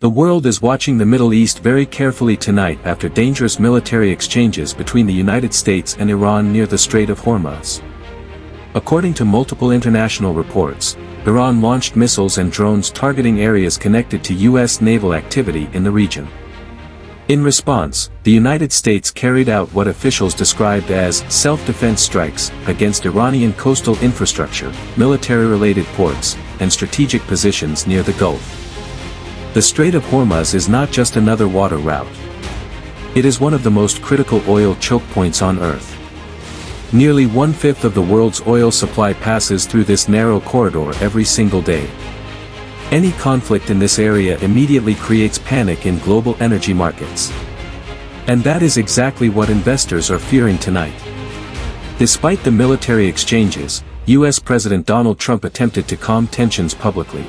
The world is watching the Middle East very carefully tonight after dangerous military exchanges between the United States and Iran near the Strait of Hormuz. According to multiple international reports, Iran launched missiles and drones targeting areas connected to U.S. naval activity in the region. In response, the United States carried out what officials described as self-defense strikes against Iranian coastal infrastructure, military-related ports, and strategic positions near the Gulf. The Strait of Hormuz is not just another water route. It is one of the most critical oil choke points on Earth. Nearly one-fifth of the world's oil supply passes through this narrow corridor every single day. Any conflict in this area immediately creates panic in global energy markets. And that is exactly what investors are fearing tonight. Despite the military exchanges, U.S. President Donald Trump attempted to calm tensions publicly.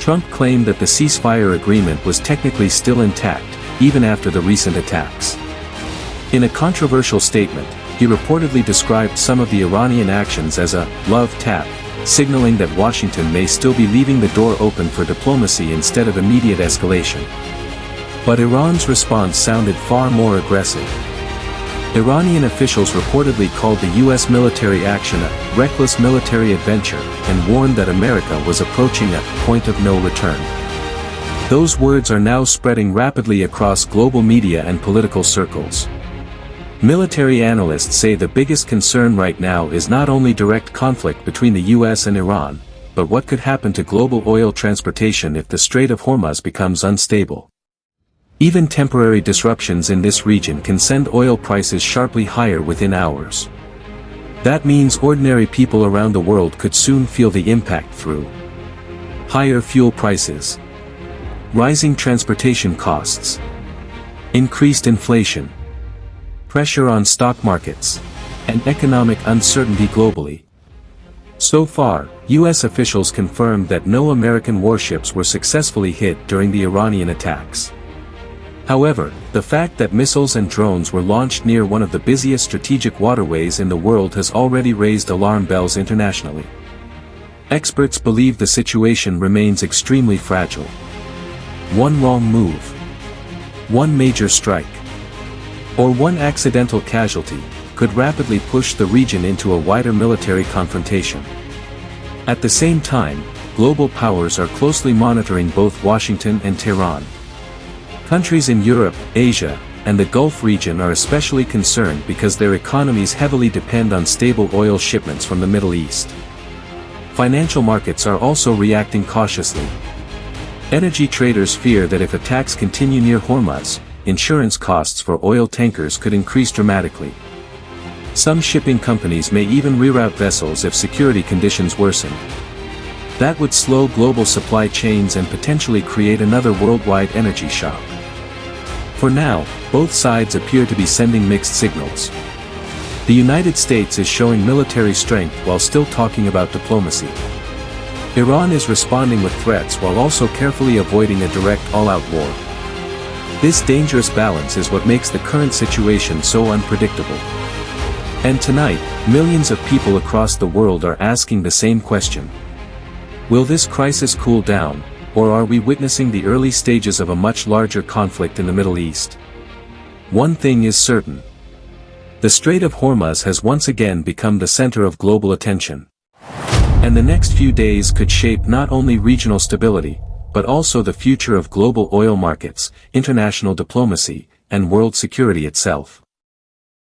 Trump claimed that the ceasefire agreement was technically still intact, even after the recent attacks. In a controversial statement, he reportedly described some of the Iranian actions as a love tap, signaling that Washington may still be leaving the door open for diplomacy instead of immediate escalation. But Iran's response sounded far more aggressive. Iranian officials reportedly called the U.S. military action a reckless military adventure and warned that America was approaching a point of no return. Those words are now spreading rapidly across global media and political circles. Military analysts say the biggest concern right now is not only direct conflict between the U.S. and Iran, but what could happen to global oil transportation if the Strait of Hormuz becomes unstable. Even temporary disruptions in this region can send oil prices sharply higher within hours. That means ordinary people around the world could soon feel the impact through higher fuel prices, rising transportation costs, increased inflation, pressure on stock markets, and economic uncertainty globally. So far, U.S. officials confirmed that no American warships were successfully hit during the Iranian attacks. However, the fact that missiles and drones were launched near one of the busiest strategic waterways in the world has already raised alarm bells internationally. Experts believe the situation remains extremely fragile. One wrong move, one major strike, or one accidental casualty, could rapidly push the region into a wider military confrontation. At the same time, global powers are closely monitoring both Washington and Tehran. Countries in Europe, Asia, and the Gulf region are especially concerned because their economies heavily depend on stable oil shipments from the Middle East. Financial markets are also reacting cautiously. Energy traders fear that if attacks continue near Hormuz, insurance costs for oil tankers could increase dramatically. Some shipping companies may even reroute vessels if security conditions worsen. That would slow global supply chains and potentially create another worldwide energy shock. For now, both sides appear to be sending mixed signals. The United States is showing military strength while still talking about diplomacy. Iran is responding with threats while also carefully avoiding a direct all-out war. This dangerous balance is what makes the current situation so unpredictable. And tonight, millions of people across the world are asking the same question. Will this crisis cool down, or are we witnessing the early stages of a much larger conflict in the Middle East? One thing is certain. The Strait of Hormuz has once again become the center of global attention. And the next few days could shape not only regional stability, but also the future of global oil markets, international diplomacy, and world security itself.